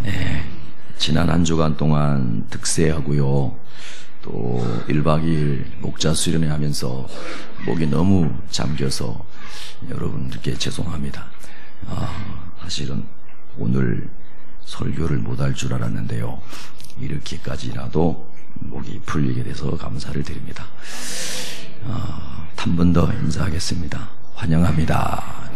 예, 지난 한 주간 동안 득세하고요. 또 1박 2일 목자 수련회 하면서 목이 너무 잠겨서 여러분들께 죄송합니다. 사실은 오늘 설교를 못할 줄 알았는데요. 이렇게까지라도 목이 풀리게 돼서 감사를 드립니다. 한 번 더 인사하겠습니다. 환영합니다.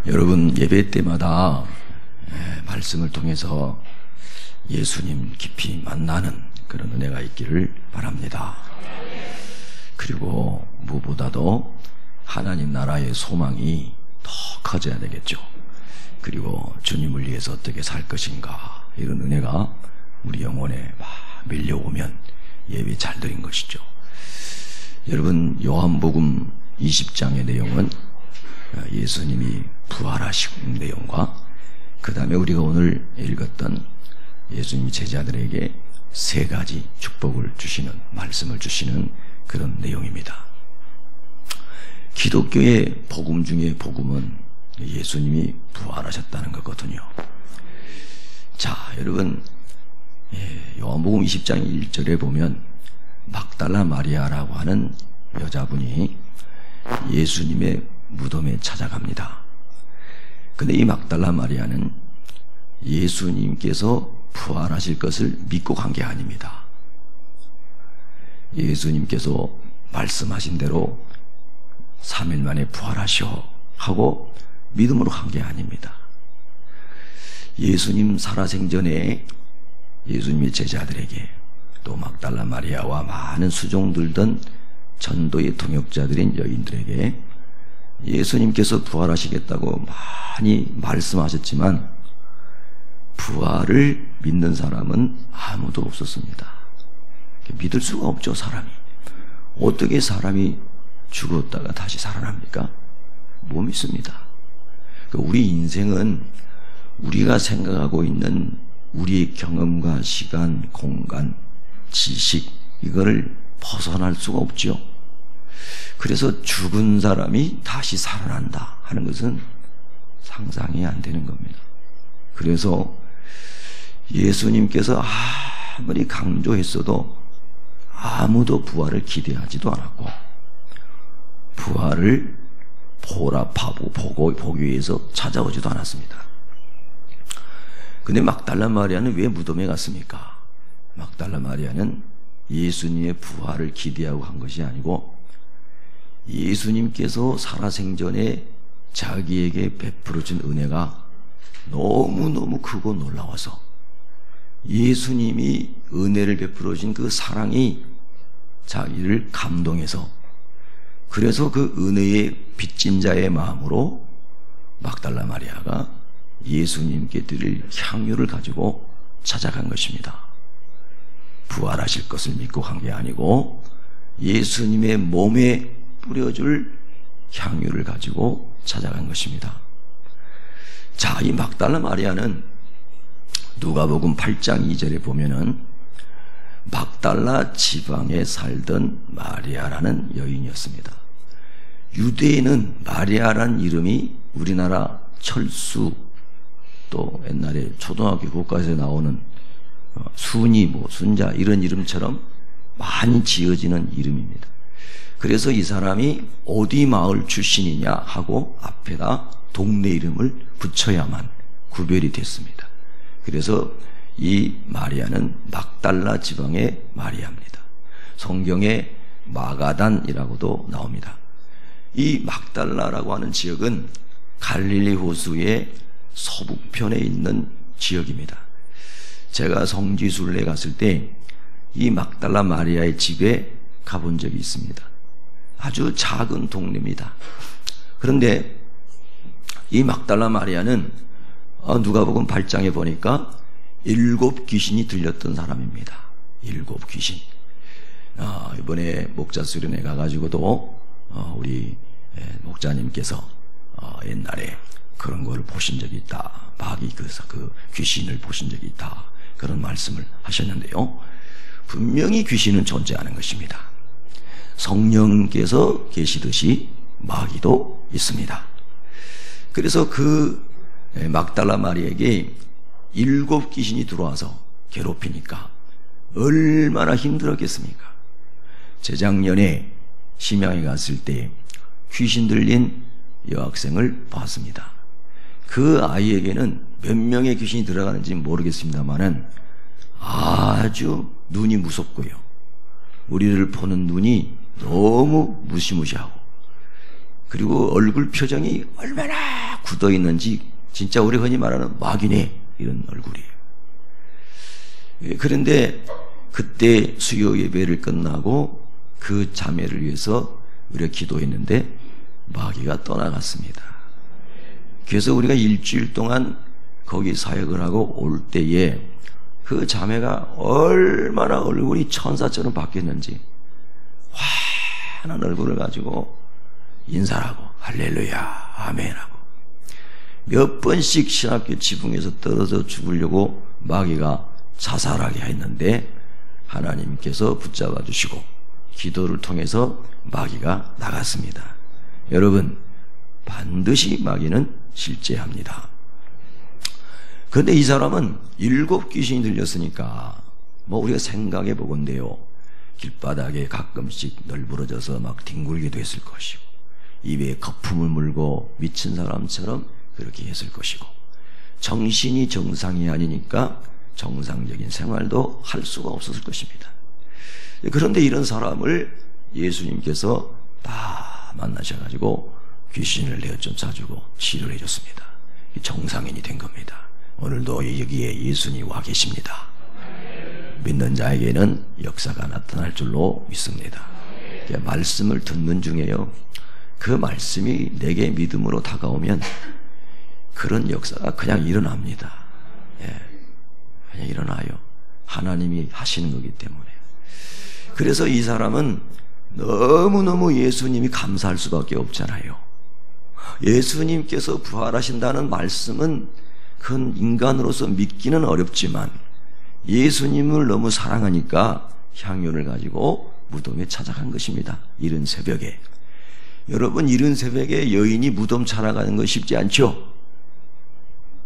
여러분, 예배 때마다 말씀을 통해서 예수님 깊이 만나는 그런 은혜가 있기를 바랍니다. 그리고 무엇보다도 하나님 나라의 소망이 더 커져야 되겠죠. 그리고 주님을 위해서 어떻게 살 것인가, 이런 은혜가 우리 영혼에 막 밀려오면 예배 잘 드린 것이죠. 여러분, 요한복음 20장의 내용은 예수님이 부활하신 내용과 그 다음에 우리가 오늘 읽었던 예수님이 제자들에게 세 가지 축복을 주시는, 말씀을 주시는 그런 내용입니다. 기독교의 복음 중에 복음은 예수님이 부활하셨다는 거거든요. 자, 여러분, 요한복음 20장 1절에 보면 막달라 마리아라고 하는 여자분이 예수님의 무덤에 찾아갑니다. 근데 이 막달라 마리아는 예수님께서 부활하실 것을 믿고 간 게 아닙니다. 예수님께서 말씀하신 대로 3일 만에 부활하시오 하고 믿음으로 간 게 아닙니다. 예수님 살아생전에 예수님의 제자들에게, 또 막달라 마리아와 많은 수종들던 전도의 동역자들인 여인들에게 예수님께서 부활하시겠다고 많이 말씀하셨지만 부활을 믿는 사람은 아무도 없었습니다. 믿을 수가 없죠, 사람이. 어떻게 사람이 죽었다가 다시 살아납니까? 못 믿습니다. 우리 인생은 우리가 생각하고 있는 우리의 경험과 시간, 공간, 지식, 이거를 벗어날 수가 없죠. 그래서 죽은 사람이 다시 살아난다 하는 것은 상상이 안 되는 겁니다. 그래서 예수님께서 아무리 강조했어도 아무도 부활을 기대하지도 않았고, 부활을 보기 위해서 찾아오지도 않았습니다. 근데 막달라 마리아는 왜 무덤에 갔습니까? 막달라 마리아는 예수님의 부활을 기대하고 한 것이 아니고 예수님께서 살아생전에 자기에게 베풀어준 은혜가 너무너무 크고 놀라워서 예수님이 은혜를 베풀어준 그 사랑이 자기를 감동해서, 그래서 그 은혜의 빚진 자의 마음으로 막달라 마리아가 예수님께 드릴 향유를 가지고 찾아간 것입니다. 부활하실 것을 믿고 간 게 아니고 예수님의 몸에 뿌려줄 향유를 가지고 찾아간 것입니다. 자, 이 막달라 마리아는 누가복음 8장 2절에 보면은 막달라 지방에 살던 마리아라는 여인이었습니다. 유대인은 마리아라는 이름이 우리나라 철수, 또 옛날에 초등학교 교과서에 나오는 순이, 순자, 이런 이름처럼 많이 지어지는 이름입니다. 그래서 이 사람이 어디 마을 출신이냐 하고 앞에다 동네 이름을 붙여야만 구별이 됐습니다. 그래서 이 마리아는 막달라 지방의 마리아입니다. 성경에 마가단이라고도 나옵니다. 이 막달라라고 하는 지역은 갈릴리 호수의 서북편에 있는 지역입니다. 제가 성지순례 갔을 때 이 막달라 마리아의 집에 가본 적이 있습니다. 아주 작은 동네입니다. 그런데 이 막달라 마리아는 누가복음 8장에 보니까 7 귀신이 들렸던 사람입니다. 7 귀신. 이번에 목자 수련회 가가지고도 우리 목자님께서 옛날에 그런 거를 보신 적이 있다, 마귀 그 귀신을 보신 적이 있다, 그런 말씀을 하셨는데요. 분명히 귀신은 존재하는 것입니다. 성령께서 계시듯이 마귀도 있습니다. 그래서 그 막달라 마리에게 7 귀신이 들어와서 괴롭히니까 얼마나 힘들었겠습니까? 재작년에 심양에 갔을 때 귀신 들린 여학생을 봤습니다. 그 아이에게는 몇 명의 귀신이 들어가는지 모르겠습니다만은 아주 눈이 무섭고요. 우리를 보는 눈이 너무 무시무시하고, 그리고 얼굴 표정이 얼마나 굳어 있는지 진짜 우리 흔히 말하는 마귀네 이런 얼굴이에요. 그런데 그때 수요 예배를 끝나고 그 자매를 위해서 우리가 기도했는데 마귀가 떠나갔습니다. 그래서 우리가 일주일 동안 거기 사역을 하고 올 때에 그 자매가 얼마나 얼굴이 천사처럼 바뀌었는지 환한 얼굴을 가지고 인사를 하고 할렐루야 아멘 하고 몇 번씩 신학교 지붕에서 떨어져 죽으려고 마귀가 자살하게 했는데 하나님께서 붙잡아 주시고 기도를 통해서 마귀가 나갔습니다. 여러분, 반드시 마귀는 실제합니다. 그런데 이 사람은 7 귀신이 들렸으니까 뭐 우리가 생각해 보건대요, 길바닥에 가끔씩 널브러져서 막 뒹굴기도 했을 것이고 입에 거품을 물고 미친 사람처럼 그렇게 했을 것이고 정신이 정상이 아니니까 정상적인 생활도 할 수가 없었을 것입니다. 그런데 이런 사람을 예수님께서 다 만나셔가지고 귀신을 내어 쫓아주고 치료를 해줬습니다. 정상인이 된 겁니다. 오늘도 여기에 예수님이 와 계십니다. 믿는 자에게는 역사가 나타날 줄로 믿습니다. 말씀을 듣는 중에요, 그 말씀이 내게 믿음으로 다가오면 그런 역사가 그냥 일어납니다. 그냥 일어나요. 하나님이 하시는 거기 때문에. 그래서 이 사람은 너무너무 예수님이 감사할 수밖에 없잖아요. 예수님께서 부활하신다는 말씀은 그건 인간으로서 믿기는 어렵지만 예수님을 너무 사랑하니까 향유를 가지고 무덤에 찾아간 것입니다. 이른 새벽에. 여러분, 이른 새벽에 여인이 무덤 찾아가는 건 쉽지 않죠?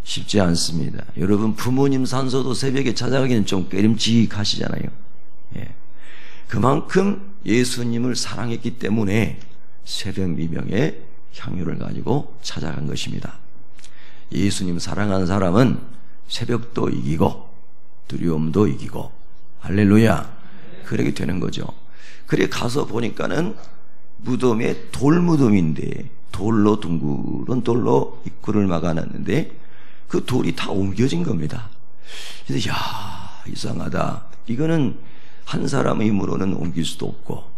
쉽지 않습니다. 여러분, 부모님 산소도 새벽에 찾아가기는 좀 꾀림직하시잖아요. 그만큼 예수님을 사랑했기 때문에 새벽 미명에 향유를 가지고 찾아간 것입니다. 예수님 사랑하는 사람은 새벽도 이기고 두려움도 이기고, 할렐루야, 그렇게 되는 거죠. 그래 가서 보니까는 무덤에 돌무덤인데 돌로, 둥그런 돌로 입구를 막아놨는데 그 돌이 다 옮겨진 겁니다. 그래서 야, 이상하다. 이거는 한 사람의 힘으로는 옮길 수도 없고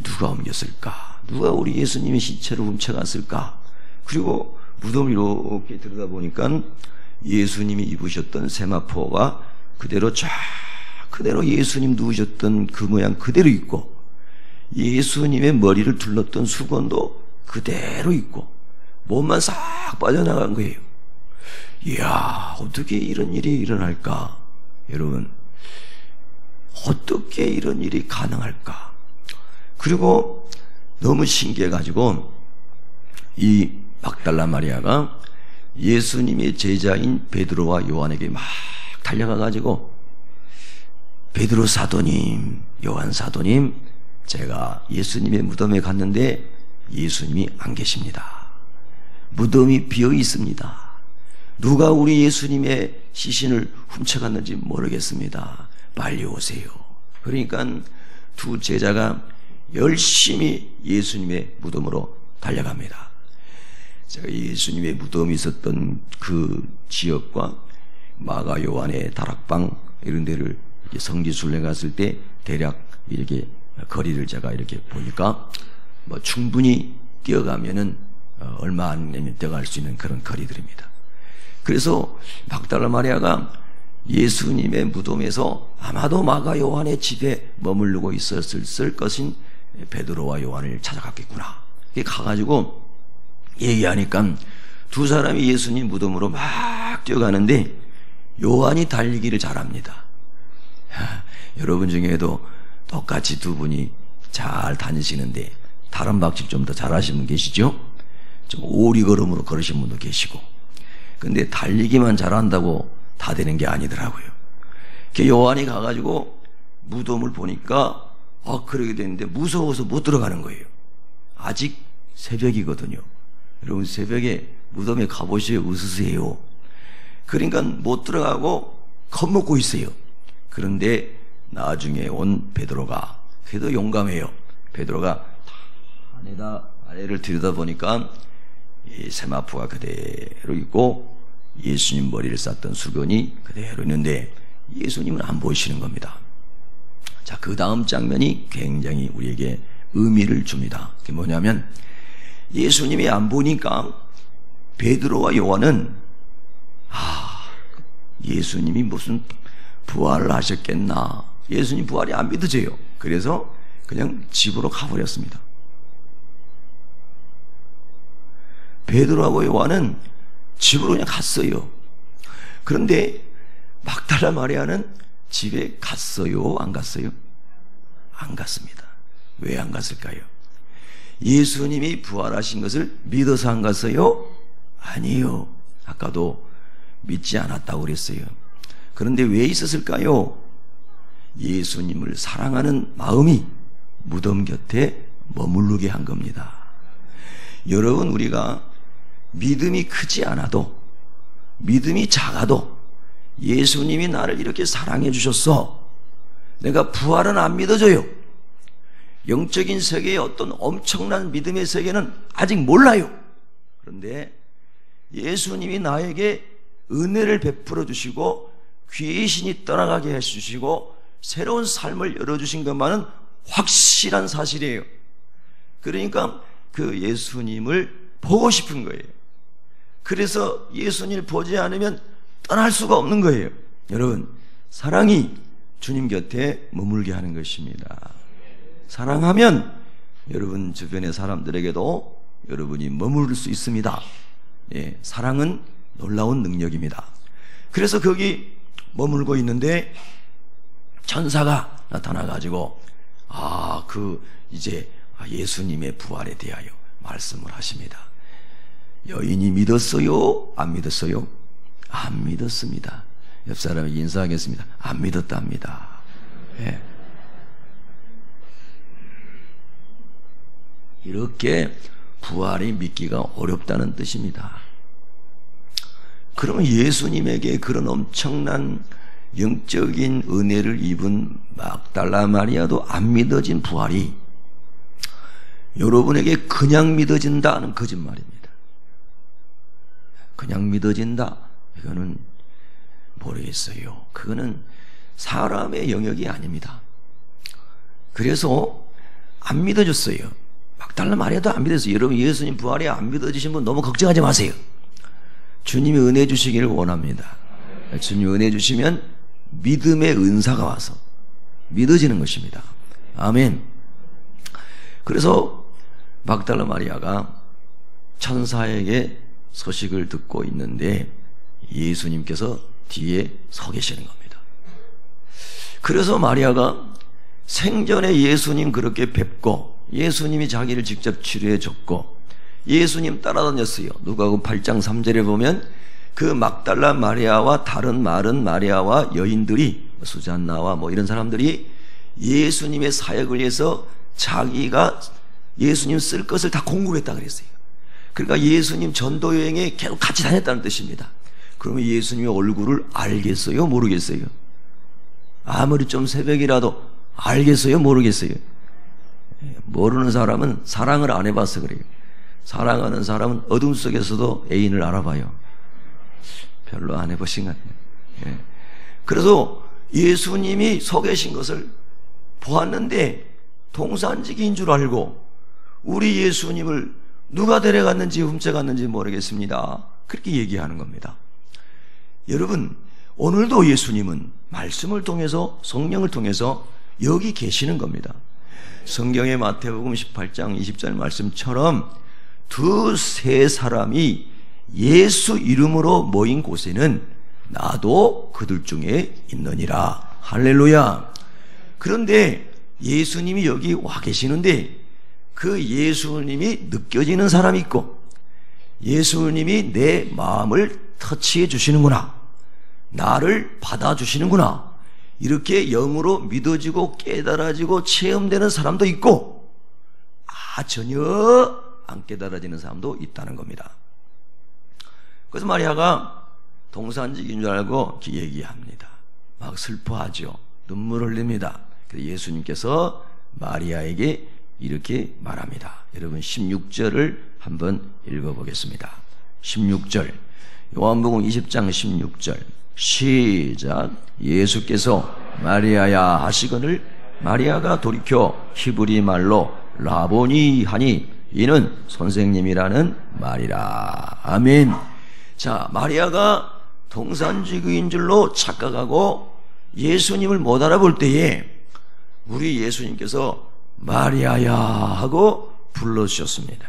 누가 옮겼을까? 누가 우리 예수님의 시체를 훔쳐갔을까? 그리고 무덤을 이렇게 들여다보니까 예수님이 입으셨던 세마포가 그대로 쫙, 그대로 예수님 누우셨던 그 모양 그대로 있고, 예수님의 머리를 둘렀던 수건도 그대로 있고, 몸만 싹 빠져나간 거예요. 이야, 어떻게 이런 일이 일어날까? 여러분, 어떻게 이런 일이 가능할까? 그리고 너무 신기해가지고 이 막달라 마리아가 예수님의 제자인 베드로와 요한에게 막 달려가가지고, 베드로 사도님, 요한 사도님, 제가 예수님의 무덤에 갔는데 예수님이 안 계십니다. 무덤이 비어 있습니다. 누가 우리 예수님의 시신을 훔쳐갔는지 모르겠습니다. 빨리 오세요. 그러니까 두 제자가 열심히 예수님의 무덤으로 달려갑니다. 제가 예수님의 무덤이 있었던 그 지역과 마가 요한의 다락방 이런 데를 성지순례 갔을 때 대략 이렇게 거리를 제가 이렇게 보니까 뭐 충분히 뛰어가면은 얼마 안 되면 뛰어갈 수 있는 그런 거리들입니다. 그래서 막달라 마리아가 예수님의 무덤에서 아마도 마가 요한의 집에 머무르고 있었을 것인 베드로와 요한을 찾아갔겠구나. 가가지고 얘기하니까 두 사람이 예수님 무덤으로 막 뛰어가는데 요한이 달리기를 잘합니다. 여러분 중에도 똑같이 두 분이 잘 다니시는데 다른 방식 좀 더 잘하시는 분 계시죠? 좀 오리걸음으로 걸으신 분도 계시고, 근데 달리기만 잘한다고 다 되는 게 아니더라고요. 요한이 가가지고 무덤을 보니까 그러게 됐는데 무서워서 못 들어가는 거예요. 아직 새벽이거든요. 여러분, 새벽에 무덤에 가보세요. 으스스해요. 그러니까 못 들어가고 겁먹고 있어요. 그런데 나중에 온 베드로가, 그래도 용감해요. 베드로가 아래를 들여다보니까 이 세마포가 그대로 있고 예수님 머리를 쌌던 수건이 그대로 있는데 예수님은 안 보이시는 겁니다. 자, 그 다음 장면이 굉장히 우리에게 의미를 줍니다. 그게 뭐냐면, 예수님이 안 보니까 베드로와 요한은 예수님이 무슨 부활을 하셨겠나, 예수님 부활이 안 믿어져요. 그래서 그냥 집으로 가버렸습니다. 베드로하고 요한은 집으로 그냥 갔어요. 그런데 막달라 마리아는 집에 갔어요? 안 갔어요? 안 갔습니다. 왜 안 갔을까요? 예수님이 부활하신 것을 믿어서 안 갔어요? 아니요. 아까도 믿지 않았다고 그랬어요. 그런데 왜 있었을까요? 예수님을 사랑하는 마음이 무덤 곁에 머무르게 한 겁니다. 여러분, 우리가 믿음이 크지 않아도, 믿음이 작아도 예수님이 나를 이렇게 사랑해 주셨어, 내가 부활은 안 믿어져요. 영적인 세계의 어떤 엄청난 믿음의 세계는 아직 몰라요. 그런데 예수님이 나에게 은혜를 베풀어 주시고 귀신이 떠나가게 해주시고 새로운 삶을 열어주신 것만은 확실한 사실이에요. 그러니까 그 예수님을 보고 싶은 거예요. 그래서 예수님을 보지 않으면 떠날 수가 없는 거예요. 여러분, 사랑이 주님 곁에 머물게 하는 것입니다. 사랑하면 여러분 주변의 사람들에게도 여러분이 머무를 수 있습니다. 예, 사랑은 놀라운 능력입니다. 그래서 거기 머물고 있는데 천사가 나타나가지고 이제 예수님의 부활에 대하여 말씀을 하십니다. 여인이 믿었어요? 안 믿었어요? 안 믿었습니다. 옆 사람에게 인사하겠습니다. 안 믿었답니다. 예. 이렇게 부활이 믿기가 어렵다는 뜻입니다. 그러면 예수님에게 그런 엄청난 영적인 은혜를 입은 막달라 마리아도 안 믿어진 부활이 여러분에게 그냥 믿어진다는 거짓말입니다. 그냥 믿어진다, 이거는 모르겠어요. 그거는 사람의 영역이 아닙니다. 그래서 안 믿어졌어요. 막달라 마리아도 안 믿었어요. 여러분, 예수님 부활이 안 믿어지신 분 너무 걱정하지 마세요. 주님이 은혜 주시기를 원합니다. 주님이 은혜 주시면 믿음의 은사가 와서 믿어지는 것입니다. 아멘. 그래서 막달라 마리아가 천사에게 소식을 듣고 있는데 예수님께서 뒤에 서 계시는 겁니다. 그래서 마리아가 생전에 예수님 그렇게 뵙고 예수님이 자기를 직접 치료해 줬고 예수님 따라다녔어요. 누가복음 8장 3절에 보면 그 막달라 마리아와 다른 마른 마리아와 여인들이 수잔나와 이런 사람들이 예수님의 사역을 위해서 자기가 예수님 쓸 것을 다 공급했다 그랬어요. 그러니까 예수님 전도 여행에 계속 같이 다녔다는 뜻입니다. 그러면 예수님의 얼굴을 알겠어요? 모르겠어요? 아무리 좀 새벽이라도 알겠어요? 모르겠어요? 모르는 사람은 사랑을 안 해봐서 그래요. 사랑하는 사람은 어둠 속에서도 애인을 알아봐요. 별로 안 해보신 것 같아요. 그래서 예수님이 서 계신 것을 보았는데 동산지기인 줄 알고 우리 예수님을 누가 데려갔는지 훔쳐갔는지 모르겠습니다. 그렇게 얘기하는 겁니다. 여러분, 오늘도 예수님은 말씀을 통해서 성령을 통해서 여기 계시는 겁니다. 성경의 마태복음 18장 20절 말씀처럼 두세 사람이 예수 이름으로 모인 곳에는 나도 그들 중에 있느니라. 할렐루야. 그런데 예수님이 여기 와 계시는데 그 예수님이 느껴지는 사람이 있고 예수님이 내 마음을 터치해 주시는구나, 나를 받아주시는구나, 이렇게 영으로 믿어지고 깨달아지고 체험되는 사람도 있고, 전혀 안 깨달아지는 사람도 있다는 겁니다. 그래서 마리아가 동산직인 줄 알고 얘기합니다. 막 슬퍼하죠. 눈물 흘립니다. 그래서 예수님께서 마리아에게 이렇게 말합니다. 여러분 16절을 한번 읽어보겠습니다. 16절, 요한복음 20장 16절 시작. 예수께서 마리아야 하시거늘 마리아가 돌이켜 히브리 말로 라보니 하니 이는 선생님이라는 말이라. 아멘. 자, 마리아가 동산지구인 줄로 착각하고 예수님을 못 알아볼 때에 우리 예수님께서 마리아야 하고 불러주셨습니다.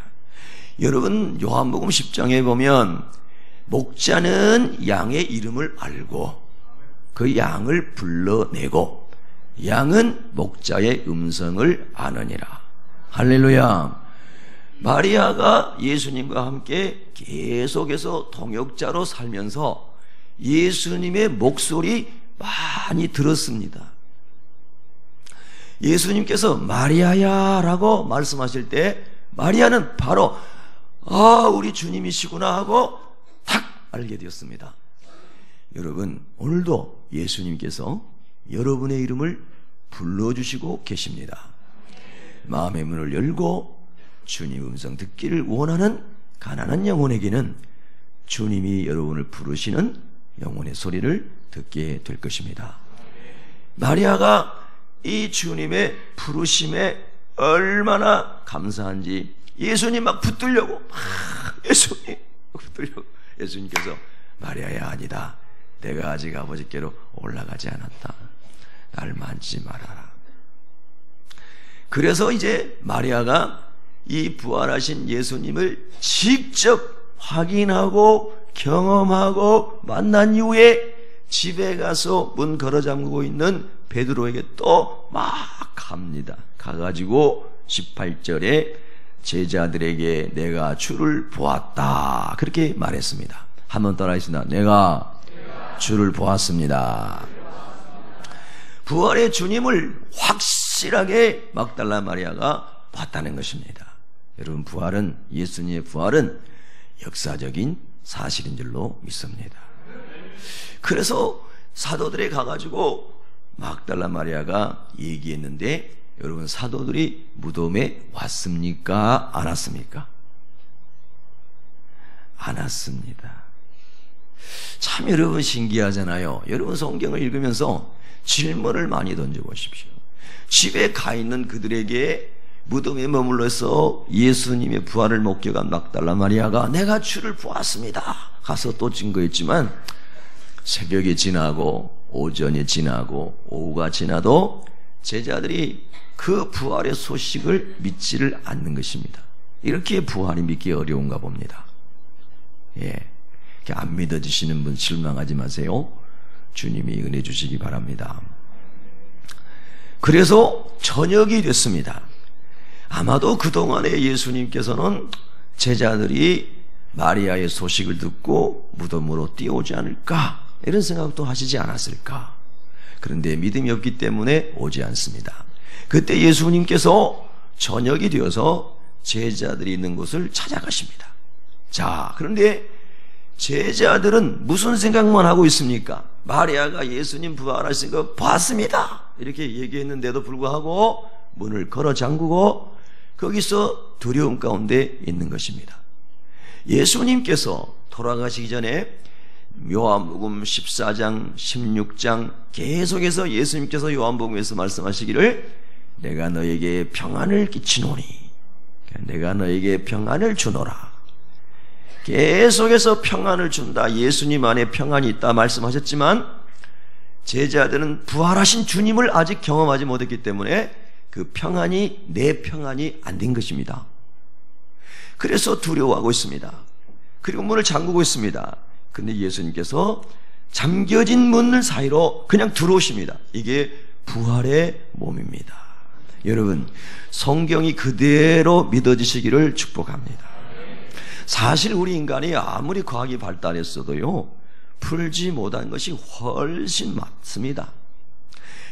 여러분 요한복음 10장에 보면 목자는 양의 이름을 알고 그 양을 불러내고 양은 목자의 음성을 아느니라. 할렐루야. 마리아가 예수님과 함께 계속해서 동역자로 살면서 예수님의 목소리 많이 들었습니다. 예수님께서 마리아야 라고 말씀하실 때 마리아는 바로 우리 주님이시구나 하고 탁 알게 되었습니다. 여러분 오늘도 예수님께서 여러분의 이름을 불러주시고 계십니다. 마음의 문을 열고 주님 음성 듣기를 원하는 가난한 영혼에게는 주님이 여러분을 부르시는 영혼의 소리를 듣게 될 것입니다. 마리아가 이 주님의 부르심에 얼마나 감사한지 예수님 막 붙들려고 예수님 붙들려고 예수님께서 마리아야 아니다. 내가 아직 아버지께로 올라가지 않았다. 날 만지지 말아라. 그래서 이제 마리아가 이 부활하신 예수님을 직접 확인하고 경험하고 만난 이후에 집에 가서 문 걸어 잠그고 있는 베드로에게 또 막 갑니다. 가가지고 18절에 제자들에게 내가 주를 보았다 그렇게 말했습니다. 한번 따라하겠습니다. 내가 주를 보았습니다. 부활의 주님을 확실하게 막달라 마리아가 봤다는 것입니다. 여러분 부활은 예수님의 부활은 역사적인 사실인 줄로 믿습니다. 그래서 사도들에 가가지고 막달라 마리아가 얘기했는데 여러분 사도들이 무덤에 왔습니까? 안 왔습니까? 안 왔습니다. 참 여러분 신기하잖아요. 여러분 성경을 읽으면서 질문을 많이 던져보십시오. 집에 가 있는 그들에게 무덤에 머물러서 예수님의 부활을 목격한 막달라 마리아가 내가 주를 보았습니다 가서 또 증거했지만 새벽이 지나고 오전이 지나고 오후가 지나도 제자들이 그 부활의 소식을 믿지를 않는 것입니다. 이렇게 부활이 믿기 어려운가 봅니다. 안 믿어지시는 분 실망하지 마세요. 주님이 은혜 주시기 바랍니다. 그래서 저녁이 됐습니다. 아마도 그동안에 예수님께서는 제자들이 마리아의 소식을 듣고 무덤으로 뛰어오지 않을까 이런 생각도 하시지 않았을까. 그런데 믿음이 없기 때문에 오지 않습니다. 그때 예수님께서 저녁이 되어서 제자들이 있는 곳을 찾아가십니다. 자, 그런데 제자들은 무슨 생각만 하고 있습니까? 마리아가 예수님 부활하신 거 봤습니다 이렇게 얘기했는데도 불구하고 문을 걸어 잠그고 거기서 두려움 가운데 있는 것입니다. 예수님께서 돌아가시기 전에 요한복음 14장 16장 계속해서 예수님께서 요한복음에서 말씀하시기를 내가 너에게 평안을 끼치노니 내가 너에게 평안을 주노라. 계속해서 평안을 준다. 예수님 안에 평안이 있다 말씀하셨지만 제자들은 부활하신 주님을 아직 경험하지 못했기 때문에 그 평안이 내 평안이 안 된 것입니다. 그래서 두려워하고 있습니다. 그리고 문을 잠그고 있습니다. 근데 예수님께서 잠겨진 문 사이로 그냥 들어오십니다. 이게 부활의 몸입니다. 여러분 성경이 그대로 믿어지시기를 축복합니다. 사실 우리 인간이 아무리 과학이 발달했어도요, 풀지 못한 것이 훨씬 많습니다.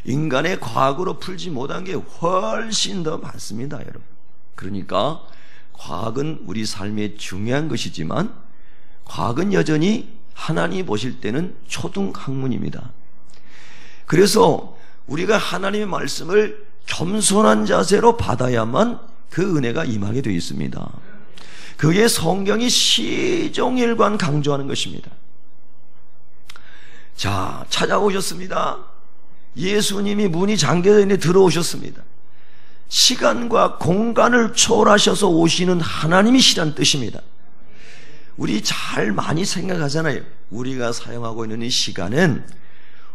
인간의 과학으로 풀지 못한 게 훨씬 더 많습니다, 여러분. 그러니까 과학은 우리 삶에 중요한 것이지만 과학은 여전히 하나님이 보실 때는 초등학문입니다. 그래서 우리가 하나님의 말씀을 겸손한 자세로 받아야만 그 은혜가 임하게 되어 있습니다. 그게 성경이 시종일관 강조하는 것입니다. 자, 찾아오셨습니다. 예수님이 문이 잠겨져 있는데 들어오셨습니다. 시간과 공간을 초월하셔서 오시는 하나님이시란 뜻입니다. 우리 잘 많이 생각하잖아요. 우리가 사용하고 있는 이 시간은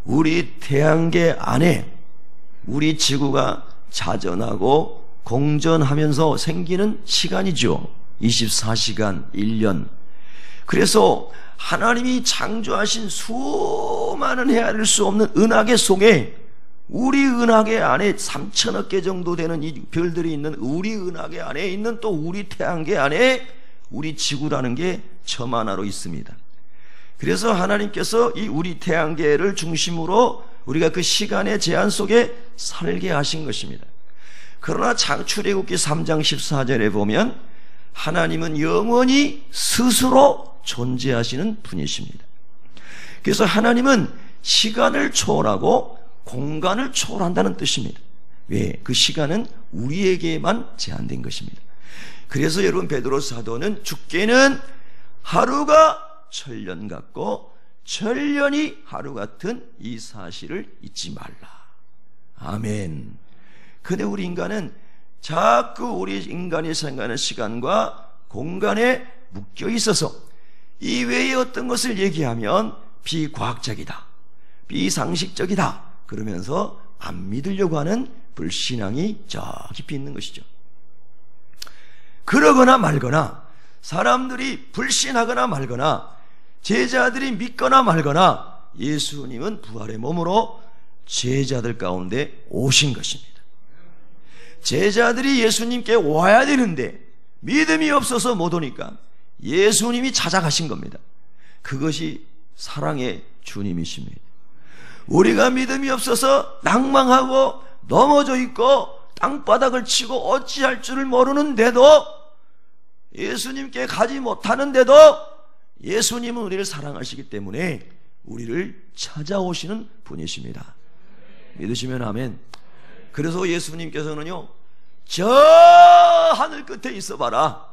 우리 태양계 안에 우리 지구가 자전하고 공전하면서 생기는 시간이죠. 24시간, 1년. 그래서 하나님이 창조하신 수많은 헤아릴 수 없는 은하계 속에 우리 은하계 안에 3천억 개 정도 되는 이 별들이 있는 우리 은하계 안에 있는 또 우리 태양계 안에 우리 지구라는 게 점 하나로 있습니다. 그래서 하나님께서 이 우리 태양계를 중심으로 우리가 그 시간의 제한 속에 살게 하신 것입니다. 그러나 출애굽기 3장 14절에 보면 하나님은 영원히 스스로 존재하시는 분이십니다. 그래서 하나님은 시간을 초월하고 공간을 초월한다는 뜻입니다. 왜? 그 시간은 우리에게만 제한된 것입니다. 그래서 여러분, 베드로 사도는 주께는 하루가 천년 같고 천년이 하루 같은 이 사실을 잊지 말라. 아멘. 근데 우리 인간은 자꾸 우리 인간이 생각하는 시간과 공간에 묶여 있어서 이 외에 어떤 것을 얘기하면 비과학적이다, 비상식적이다 그러면서 안 믿으려고 하는 불신앙이 저 깊이 있는 것이죠. 그러거나 말거나, 사람들이 불신하거나 말거나, 제자들이 믿거나 말거나, 예수님은 부활의 몸으로 제자들 가운데 오신 것입니다. 제자들이 예수님께 와야 되는데 믿음이 없어서 못 오니까 예수님이 찾아가신 겁니다. 그것이 사랑의 주님이십니다. 우리가 믿음이 없어서 낭망하고 넘어져 있고 땅바닥을 치고 어찌할 줄을 모르는데도, 예수님께 가지 못하는데도 예수님은 우리를 사랑하시기 때문에 우리를 찾아오시는 분이십니다. 믿으시면 아멘. 그래서 예수님께서는요, 저 하늘 끝에 있어봐라,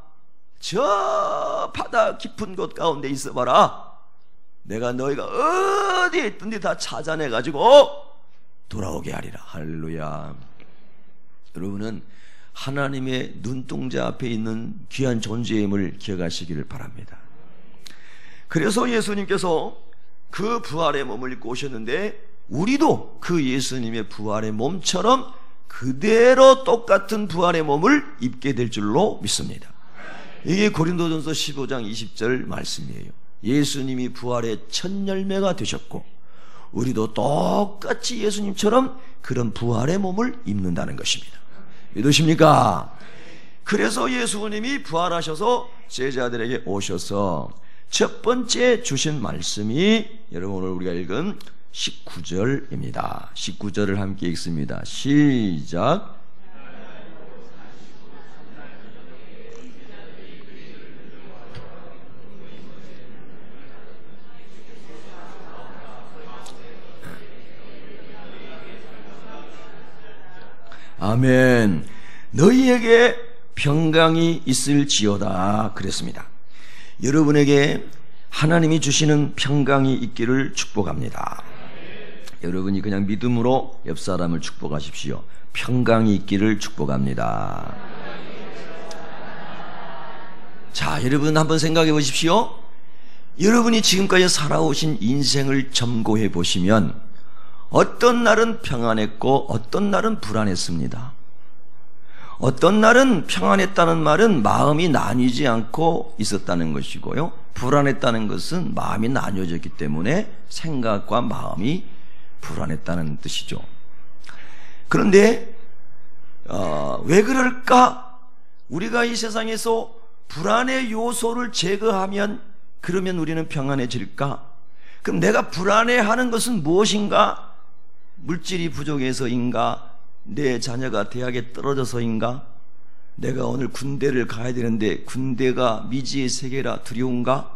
저 바다 깊은 곳 가운데 있어봐라, 내가 너희가 어디에 있든지 다 찾아내가지고 돌아오게 하리라. 할렐루야. 여러분은 하나님의 눈동자 앞에 있는 귀한 존재임을 기억하시기를 바랍니다. 그래서 예수님께서 그 부활의 몸을 입고 오셨는데 우리도 그 예수님의 부활의 몸처럼 그대로 똑같은 부활의 몸을 입게 될 줄로 믿습니다. 이게 고린도전서 15장 20절 말씀이에요. 예수님이 부활의 첫 열매가 되셨고 우리도 똑같이 예수님처럼 그런 부활의 몸을 입는다는 것입니다. 믿으십니까? 그래서 예수님이 부활하셔서 제자들에게 오셔서 첫 번째 주신 말씀이 여러분 오늘 우리가 읽은 19절입니다. 19절을 함께 읽습니다. 시작. 아멘. 너희에게 평강이 있을지어다 그랬습니다. 여러분에게 하나님이 주시는 평강이 있기를 축복합니다. 여러분이 그냥 믿음으로 옆 사람을 축복하십시오. 평강이 있기를 축복합니다. 자, 여러분 한번 생각해 보십시오. 여러분이 지금까지 살아오신 인생을 점고해 보시면 어떤 날은 평안했고 어떤 날은 불안했습니다. 어떤 날은 평안했다는 말은 마음이 나뉘지 않고 있었다는 것이고요, 불안했다는 것은 마음이 나뉘어졌기 때문에 생각과 마음이 불안했다는 뜻이죠. 그런데 왜 그럴까? 우리가 이 세상에서 불안의 요소를 제거하면 그러면 우리는 평안해질까? 그럼 내가 불안해하는 것은 무엇인가? 물질이 부족해서인가? 내 자녀가 대학에 떨어져서인가? 내가 오늘 군대를 가야 되는데 군대가 미지의 세계라 두려운가?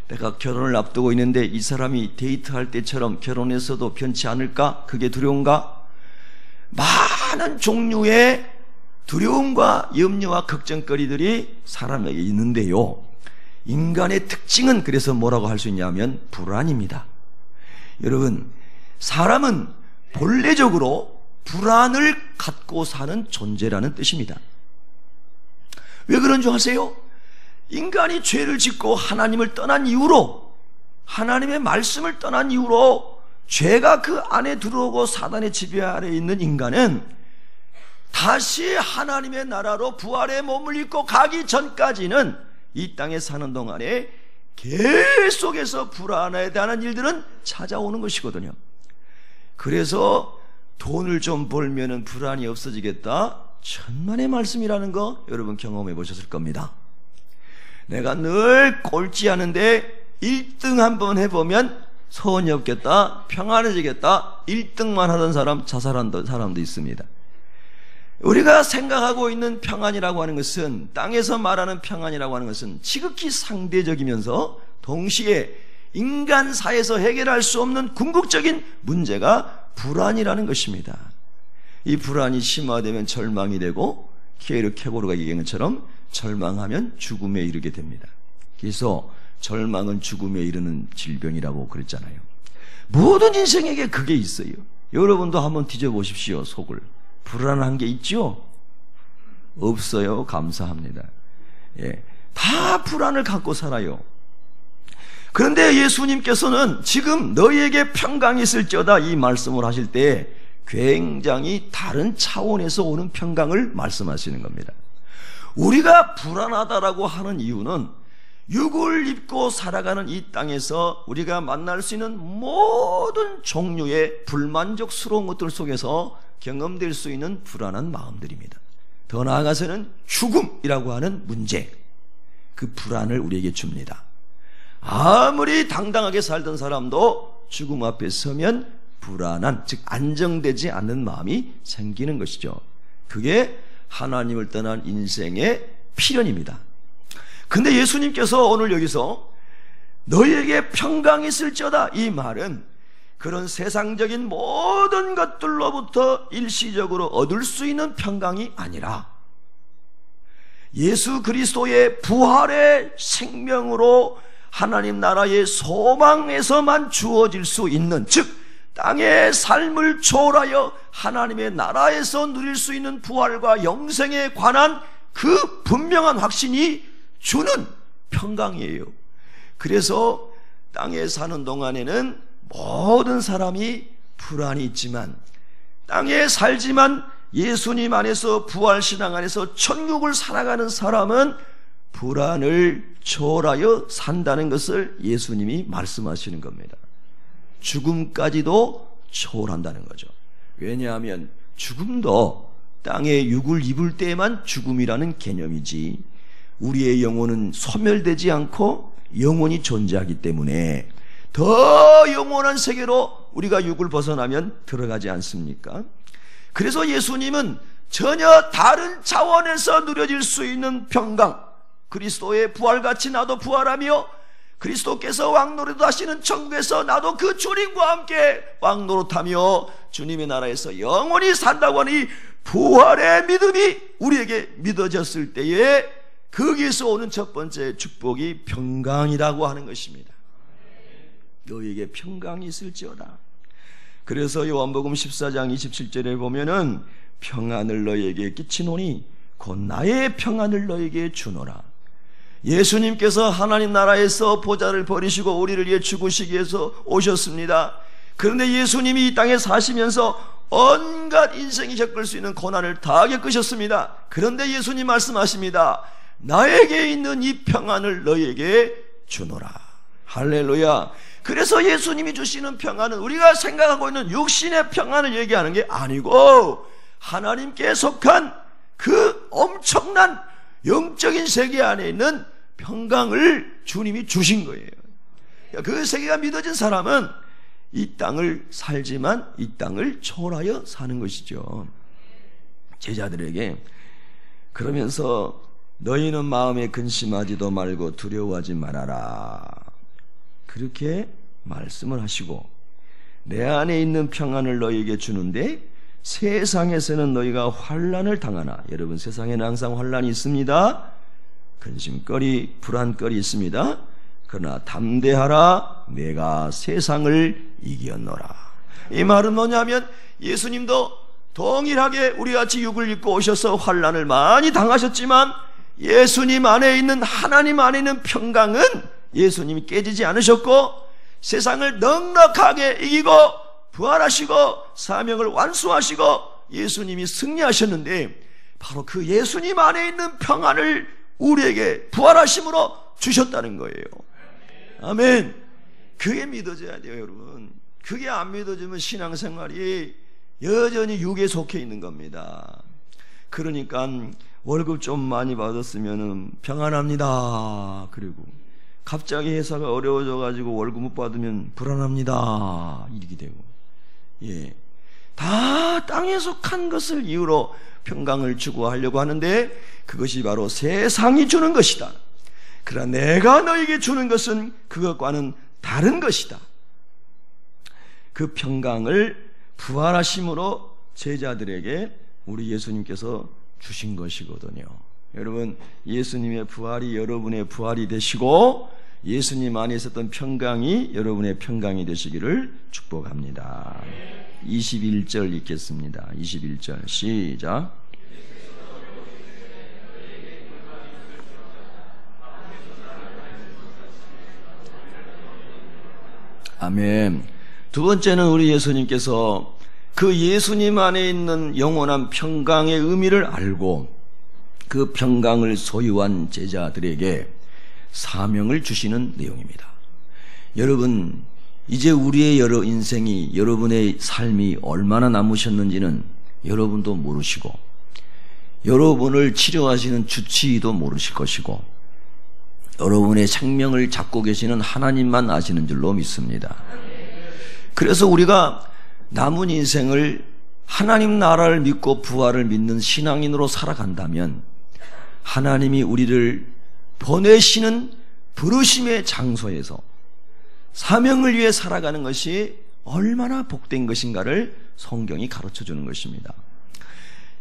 내가 결혼을 앞두고 있는데 이 사람이 데이트할 때처럼 결혼해서도 변치 않을까? 그게 두려운가? 많은 종류의 두려움과 염려와 걱정거리들이 사람에게 있는데요, 인간의 특징은 그래서 뭐라고 할 수 있냐면 불안입니다. 여러분, 사람은 본래적으로 불안을 갖고 사는 존재라는 뜻입니다. 왜 그런 줄 아세요? 인간이 죄를 짓고 하나님을 떠난 이후로, 하나님의 말씀을 떠난 이후로 죄가 그 안에 들어오고 사단의 지배 아래 있는 인간은 다시 하나님의 나라로 부활의 몸을 입고 가기 전까지는 이 땅에 사는 동안에 계속해서 불안에 대한 일들은 찾아오는 것이거든요. 그래서 돈을 좀 벌면은 불안이 없어지겠다, 천만의 말씀이라는 거 여러분 경험해 보셨을 겁니다. 내가 늘 꼴찌 하는데 1등 한번 해보면 소원이 없겠다, 평안해지겠다, 1등만 하던 사람 자살한 사람도 있습니다. 우리가 생각하고 있는 평안이라고 하는 것은, 땅에서 말하는 평안이라고 하는 것은 지극히 상대적이면서 동시에 인간사에서 해결할 수 없는 궁극적인 문제가 불안이라는 것입니다. 이 불안이 심화되면 절망이 되고, 키에르 케고르가 얘기한 것처럼 절망하면 죽음에 이르게 됩니다. 그래서 절망은 죽음에 이르는 질병이라고 그랬잖아요. 모든 인생에게 그게 있어요. 여러분도 한번 뒤져보십시오. 속을. 불안한 게 있죠? 없어요. 감사합니다. 예, 다 불안을 갖고 살아요. 그런데 예수님께서는 지금 너희에게 평강이 있을지어다 이 말씀을 하실 때 굉장히 다른 차원에서 오는 평강을 말씀하시는 겁니다. 우리가 불안하다라고 하는 이유는 육을 입고 살아가는 이 땅에서 우리가 만날 수 있는 모든 종류의 불만족스러운 것들 속에서 경험될 수 있는 불안한 마음들입니다. 더 나아가서는 죽음이라고 하는 문제, 그 불안을 우리에게 줍니다. 아무리 당당하게 살던 사람도 죽음 앞에 서면 불안한, 즉 안정되지 않는 마음이 생기는 것이죠. 그게 하나님을 떠난 인생의 필연입니다. 근데 예수님께서 오늘 여기서 너희에게 평강이 있을지어다 이 말은 그런 세상적인 모든 것들로부터 일시적으로 얻을 수 있는 평강이 아니라 예수 그리스도의 부활의 생명으로 하나님 나라의 소망에서만 주어질 수 있는, 즉 땅의 삶을 초월하여 하나님의 나라에서 누릴 수 있는 부활과 영생에 관한 그 분명한 확신이 주는 평강이에요. 그래서 땅에 사는 동안에는 모든 사람이 불안이 있지만, 땅에 살지만 예수님 안에서 부활신앙 안에서 천국을 살아가는 사람은 불안을 초월하여 산다는 것을 예수님이 말씀하시는 겁니다. 죽음까지도 초월한다는 거죠. 왜냐하면 죽음도 땅에 육을 입을 때에만 죽음이라는 개념이지 우리의 영혼은 소멸되지 않고 영원히 존재하기 때문에 더 영원한 세계로 우리가 육을 벗어나면 들어가지 않습니까? 그래서 예수님은 전혀 다른 차원에서 누려질 수 있는 평강, 그리스도의 부활같이 나도 부활하며 그리스도께서 왕노릇 하시는 천국에서 나도 그 주님과 함께 왕노릇하며 주님의 나라에서 영원히 산다고 하는 이 부활의 믿음이 우리에게 믿어졌을 때에 거기에서 오는 첫 번째 축복이 평강이라고 하는 것입니다. 너희에게 평강이 있을지어다. 그래서 요한복음 14장 27절에 보면은 평안을 너희에게 끼치노니 곧 나의 평안을 너희에게 주노라. 예수님께서 하나님 나라에서 보좌를 버리시고 우리를 위해 죽으시기 위해서 오셨습니다. 그런데 예수님이 이 땅에 사시면서 온갖 인생이 겪을 수 있는 고난을 다 겪으셨습니다. 그런데 예수님 말씀하십니다. 나에게 있는 이 평안을 너희에게 주노라. 할렐루야. 그래서 예수님이 주시는 평안은 우리가 생각하고 있는 육신의 평안을 얘기하는 게 아니고 하나님께 속한 그 엄청난 영적인 세계 안에 있는 평강을 주님이 주신 거예요. 그 세계가 믿어진 사람은 이 땅을 살지만 이 땅을 초월하여 사는 것이죠. 제자들에게 그러면서 너희는 마음에 근심하지도 말고 두려워하지 말아라, 그렇게 말씀을 하시고 내 안에 있는 평안을 너희에게 주는데 세상에서는 너희가 환난을 당하나. 여러분, 세상에는 항상 환난이 있습니다. 근심거리, 불안거리 있습니다. 그러나 담대하라, 내가 세상을 이겼노라. 이 말은 뭐냐면 예수님도 동일하게 우리같이 육을 입고 오셔서 환난을 많이 당하셨지만 예수님 안에 있는, 하나님 안에 있는 평강은 예수님이 깨지지 않으셨고 세상을 넉넉하게 이기고 부활하시고 사명을 완수하시고 예수님이 승리하셨는데 바로 그 예수님 안에 있는 평안을 우리에게 부활하심으로 주셨다는 거예요. 아멘. 그게 믿어져야 돼요, 여러분. 그게 안 믿어지면 신앙생활이 여전히 육에 속해 있는 겁니다. 그러니까 월급 좀 많이 받았으면 평안합니다. 그리고 갑자기 회사가 어려워져가지고 월급 못 받으면 불안합니다. 이렇게 되고, 예, 다 땅에 속한 것을 이유로 평강을 추구하려고 하는데 그것이 바로 세상이 주는 것이다. 그러나 내가 너에게 주는 것은 그것과는 다른 것이다. 그 평강을 부활하심으로 제자들에게 우리 예수님께서 주신 것이거든요. 여러분, 예수님의 부활이 여러분의 부활이 되시고 예수님 안에 있었던 평강이 여러분의 평강이 되시기를 축복합니다. 21절 읽겠습니다. 21절 시작. 아멘. 두 번째는 우리 예수님께서 그 예수님 안에 있는 영원한 평강의 의미를 알고 그 평강을 소유한 제자들에게 사명을 주시는 내용입니다. 여러분, 이제 우리의 여러 인생이, 여러분의 삶이 얼마나 남으셨는지는 여러분도 모르시고 여러분을 치료하시는 주치의도 모르실 것이고 여러분의 생명을 잡고 계시는 하나님만 아시는 줄로 믿습니다. 그래서 우리가 남은 인생을 하나님 나라를 믿고 부활을 믿는 신앙인으로 살아간다면 하나님이 우리를 보내시는 부르심의 장소에서 사명을 위해 살아가는 것이 얼마나 복된 것인가를 성경이 가르쳐주는 것입니다.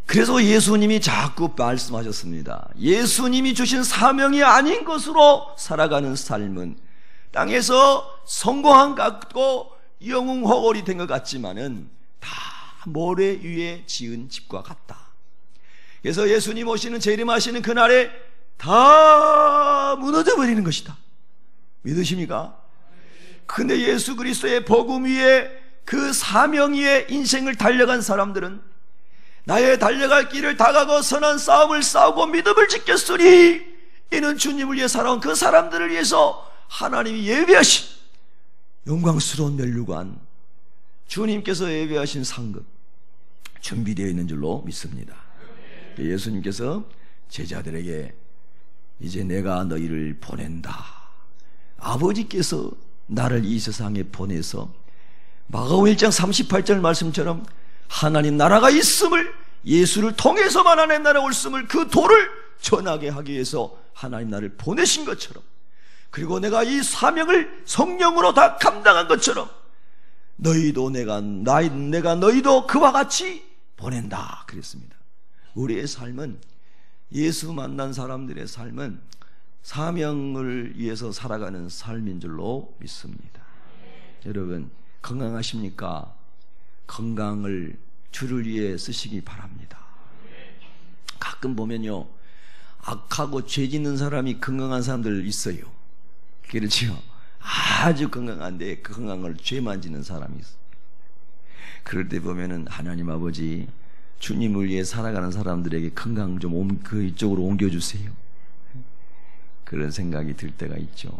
그래서 예수님이 자꾸 말씀하셨습니다. 예수님이 주신 사명이 아닌 것으로 살아가는 삶은 땅에서 성공한 것 같고 영웅호걸이 된 것 같지만은 다 모래 위에 지은 집과 같다. 그래서 예수님 오시는, 재림하시는 그날에 다 무너져 버리는 것이다. 믿으십니까? 근데 예수 그리스도의 복음 위에, 그 사명 위에 인생을 달려간 사람들은 나의 달려갈 길을 다가고 선한 싸움을 싸우고 믿음을 지켰으니 이는 주님을 위해 살아온 그 사람들을 위해서 하나님이 예비하신 영광스러운 멸류관, 주님께서 예비하신 상급 준비되어 있는 줄로 믿습니다. 예수님께서 제자들에게 이제 내가 너희를 보낸다. 아버지께서 나를 이 세상에 보내서 마가복음 1장 38절 말씀처럼 하나님 나라가 있음을, 예수를 통해서만 하나님 나라가 올음을, 그 도를 전하게 하기 위해서 하나님 나를 보내신 것처럼, 그리고 내가 이 사명을 성령으로 다 감당한 것처럼 너희도 내가 너희도 그와 같이 보낸다 그랬습니다. 우리의 삶은, 예수 만난 사람들의 삶은 사명을 위해서 살아가는 삶인 줄로 믿습니다. 여러분, 건강하십니까? 건강을 주를 위해 쓰시기 바랍니다. 가끔 보면요, 악하고 죄 짓는 사람이 건강한 사람들 있어요. 그렇죠? 아주 건강한데 그 건강을 죄만 짓는 사람이 있어요. 그럴 때 보면은 하나님 아버지, 주님을 위해 살아가는 사람들에게 건강 좀 이쪽으로 옮겨주세요. 그런 생각이 들 때가 있죠.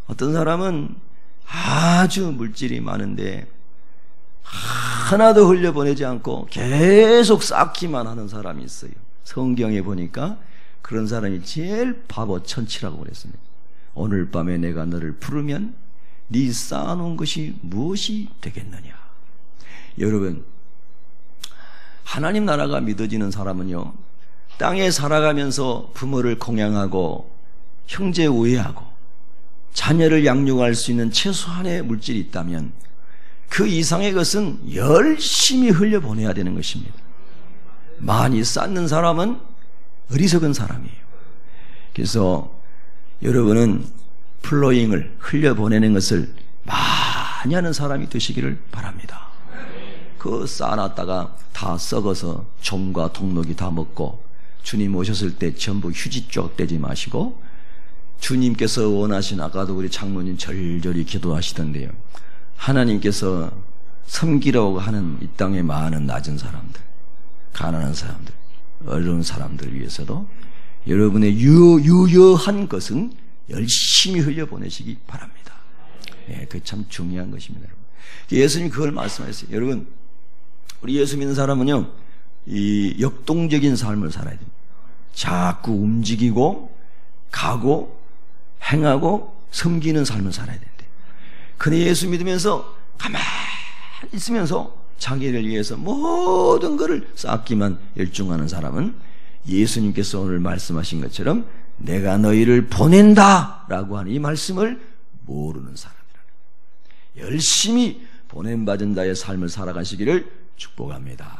어떤 사람은 아주 물질이 많은데 하나도 흘려보내지 않고 계속 쌓기만 하는 사람이 있어요. 성경에 보니까 그런 사람이 제일 바보 천치라고 그랬습니다. 오늘 밤에 내가 너를 부르면 네 쌓아놓은 것이 무엇이 되겠느냐. 여러분, 하나님 나라가 믿어지는 사람은요, 땅에 살아가면서 부모를 공양하고 형제 우애하고 자녀를 양육할 수 있는 최소한의 물질이 있다면 그 이상의 것은 열심히 흘려보내야 되는 것입니다. 많이 쌓는 사람은 어리석은 사람이에요. 그래서 여러분은 플로잉을 흘려보내는 것을 많이 하는 사람이 되시기를 바랍니다. 그 쌓아놨다가 다 썩어서 좀과 동록이 다 먹고 주님 오셨을 때 전부 휴지 쪽 떼지 마시고, 주님께서 원하신, 아까도 우리 장로님 절절히 기도하시던데요, 하나님께서 섬기려고 하는 이 땅에 많은 낮은 사람들, 가난한 사람들, 어려운 사람들을 위해서도 여러분의 유효한 것은 열심히 흘려보내시기 바랍니다. 예, 그게 참 중요한 것입니다. 여러분. 예수님이 그걸 말씀하셨어요. 여러분, 우리 예수 믿는 사람은요, 이 역동적인 삶을 살아야 됩니다. 자꾸 움직이고 가고 행하고 섬기는 삶을 살아야 되는데, 근데 예수 믿으면서 가만히 있으면서 자기를 위해서 모든 것을 쌓기만 열중하는 사람은 예수님께서 오늘 말씀하신 것처럼 내가 너희를 보낸다 라고 하는 이 말씀을 모르는 사람이라는 거예요. 열심히 보냄받은 자의 삶을 살아가시기를 축복합니다.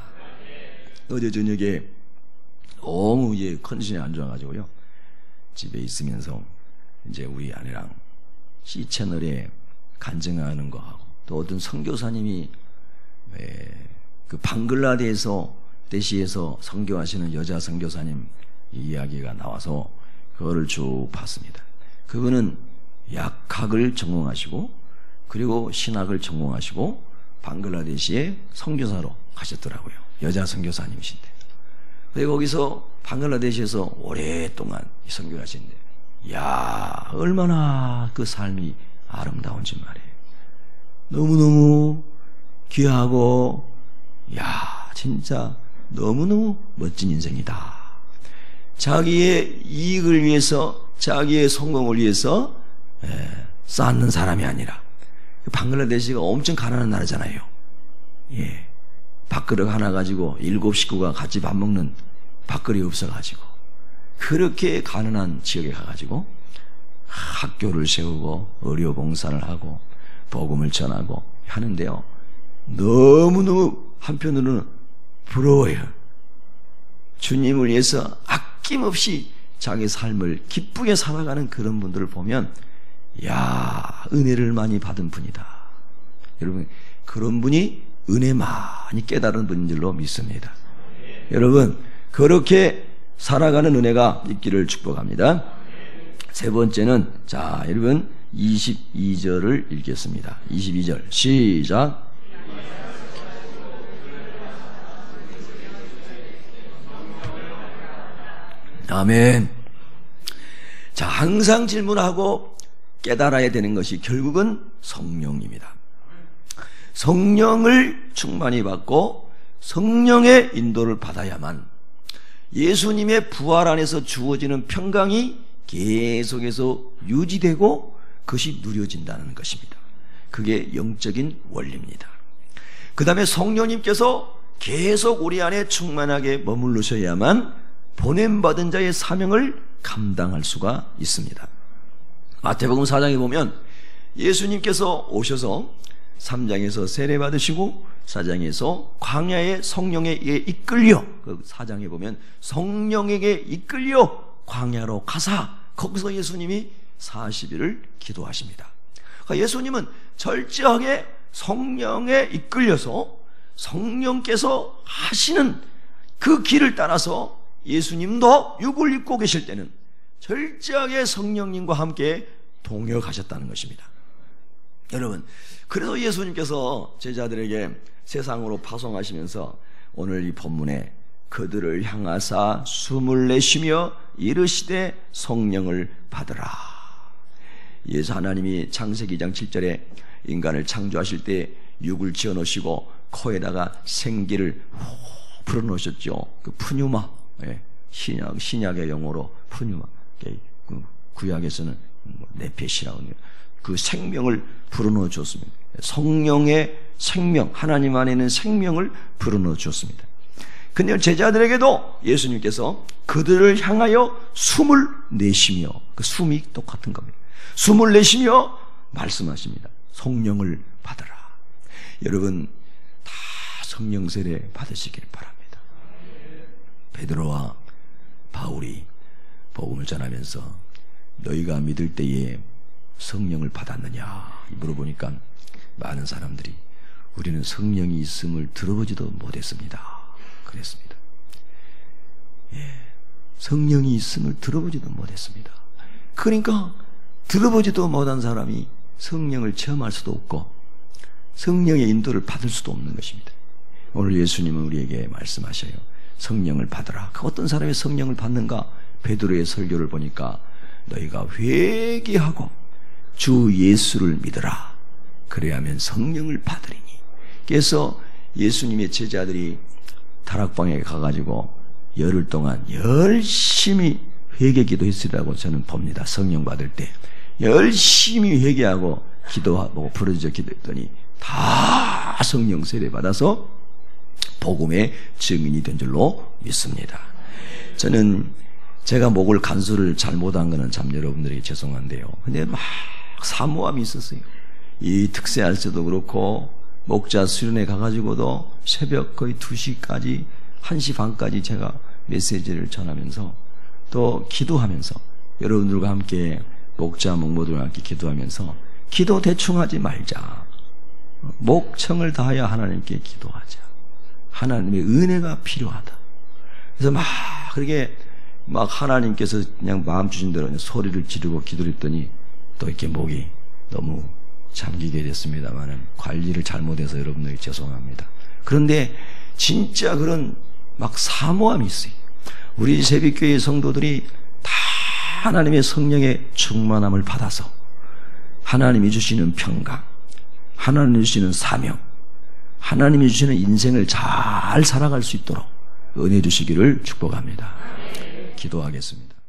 어제 저녁에 너무 컨디션이 안 좋아가지고요, 집에 있으면서 이제 우리 아내랑 C채널에 간증하는 거 하고, 또 어떤 선교사님이 그 방글라데시에서 선교하시는 여자 선교사님 이야기가 나와서 그거를 쭉 봤습니다. 그분은 약학을 전공하시고 그리고 신학을 전공하시고 방글라데시에 선교사로 가셨더라고요. 여자 선교사님이신데, 그리고 거기서 방글라데시에서 오랫동안 선교하신데, 야, 얼마나 그 삶이 아름다운지 말이에요. 너무너무 귀하고, 야, 진짜 너무너무 멋진 인생이다. 자기의 이익을 위해서, 자기의 성공을 위해서 쌓는 사람이 아니라, 방글라데시가 엄청 가난한 나라잖아요. 예, 밥그릇 하나 가지고 7 식구가 같이 밥 먹는 밥그릇이 없어가지고, 그렇게 가난한 지역에 가가지고 학교를 세우고 의료봉사를 하고 복음을 전하고 하는데요, 너무너무 한편으로는 부러워요. 주님을 위해서 아낌없이 자기 삶을 기쁘게 살아가는 그런 분들을 보면, 야, 은혜를 많이 받은 분이다. 여러분, 그런 분이 은혜 많이 깨달은 분인 줄로 믿습니다. 여러분, 그렇게 살아가는 은혜가 있기를 축복합니다. 세 번째는, 자, 여러분 22절을 읽겠습니다. 22절 시작. 아멘. 자, 항상 질문하고 깨달아야 되는 것이 결국은 성령입니다. 성령을 충만히 받고 성령의 인도를 받아야만 예수님의 부활 안에서 주어지는 평강이 계속해서 유지되고 그것이 누려진다는 것입니다. 그게 영적인 원리입니다. 그 다음에 성령님께서 계속 우리 안에 충만하게 머무르셔야만 보냄받은 자의 사명을 감당할 수가 있습니다. 마태복음 4장에 보면 예수님께서 오셔서 3장에서 세례받으시고 4장에서 광야의 성령에게 이끌려, 그 4장에 보면 성령에게 이끌려 광야로 가사, 거기서 예수님이 40일을 기도하십니다. 그러니까 예수님은 철저하게 성령에 이끌려서 성령께서 하시는 그 길을 따라서 예수님도 육을 입고 계실 때는 철저하게 성령님과 함께 동역하셨다는 것입니다. 여러분, 그래서 예수님께서 제자들에게 세상으로 파송하시면서 오늘 이 본문에 그들을 향하사 숨을 내쉬며 이르시되 성령을 받으라. 예수 하나님이 창세기 2장 7절에 인간을 창조하실 때 육을 지어놓으시고 코에다가 생기를 불어넣으셨죠. 그 푸뉴마, 신약의 용어로 푸뉴마, 구약에서는 네페시라고 하는 그 생명을 불어넣어 주었습니다. 성령의 생명, 하나님 안에 있는 생명을 불어넣어 주었습니다. 근데 제자들에게도 예수님께서 그들을 향하여 숨을 내쉬며, 그 숨이 똑같은 겁니다. 숨을 내쉬며 말씀하십니다. 성령을 받으라. 여러분 다 성령 세례 받으시길 바랍니다. 베드로와 바울이 복음을 전하면서 너희가 믿을 때에 성령을 받았느냐 물어보니까 많은 사람들이 우리는 성령이 있음을 들어보지도 못했습니다. 그랬습니다. 성령이 있음을 들어보지도 못했습니다. 그러니까 들어보지도 못한 사람이 성령을 체험할 수도 없고 성령의 인도를 받을 수도 없는 것입니다. 오늘 예수님은 우리에게 말씀하셔요. 성령을 받으라. 그 어떤 사람이 성령을 받는가? 베드로의 설교를 보니까 너희가 회개하고 주 예수를 믿으라. 그래야면 성령을 받으리니. 그래서 예수님의 제자들이 다락방에 가가지고 열흘 동안 열심히 회개 기도했으리라고 저는 봅니다. 성령 받을 때 열심히 회개하고 기도하고 부르짖어 기도했더니 다 성령 세례 받아서 복음의 증인이 된 줄로 믿습니다. 저는 제가 목을 간수를 잘못한 거는 참 여러분들에게 죄송한데요. 근데 막 사모함이 있었어요. 이 특세할 때도 그렇고 목자 수련회 가가지고도 새벽 거의 2시까지 1시 반까지 제가 메시지를 전하면서 또 기도하면서 여러분들과 함께 목자 목모들과 함께 기도하면서 기도 대충 하지 말자. 목청을 다하여 하나님께 기도하자. 하나님의 은혜가 필요하다. 그래서 막 그렇게 막 하나님께서 그냥 마음 주신 대로 소리를 지르고 기도를 했더니 또 이렇게 목이 너무 잠기게 됐습니다만은 관리를 잘못해서 여러분들이 죄송합니다. 그런데 진짜 그런 막 사모함이 있어요. 우리 새벽교회 성도들이 다 하나님의 성령의 충만함을 받아서 하나님이 주시는 평강, 하나님이 주시는 사명, 하나님이 주시는 인생을 잘 살아갈 수 있도록 은혜 주시기를 축복합니다. 기도하겠습니다.